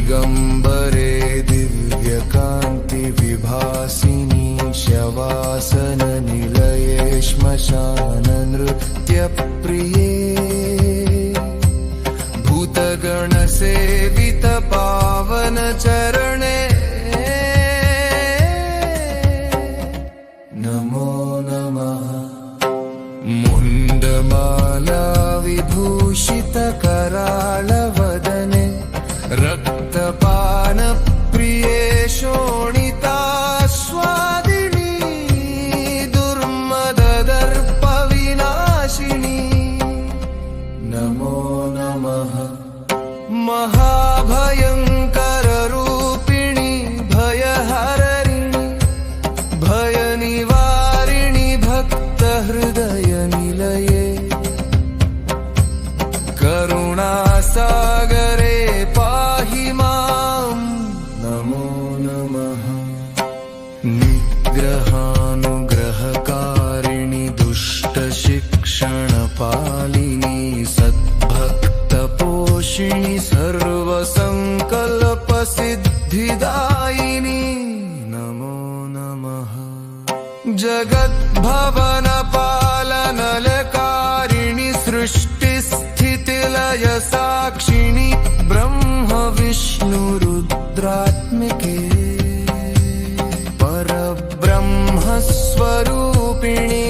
दिगम्बरे दिव्यकान्ति विभासिनी शवासन निलये श्मशान नृत्यप्रिये भूतगण सेवित पावन चरणे नमो नमः। मुण्डमाला विभूषित कराळ वदने रक्तपान प्रिये शोणिता स्वादिनी दुर्मद दर्प विनाशिनी नमो नमः। महाभयंकर रूपिणी भयहरिणी भय निवारिणी भक्त हृदय निलये करुणासागरे पाहि मां नमो नमः। निग्रहानुग्रहकारिणि दुष्टशिक्षणपालिनी सद्भक्तपोषिणि सर्वसङ्कल्पसिद्धिदायिनी नमो नमः। जगद्भवन पालनलकारिणि सृष्टिस्थितिलय साक्षिणि ब्रह्म विष्णु रुद्रात्मिके परब्रह्म स्वरूपिणि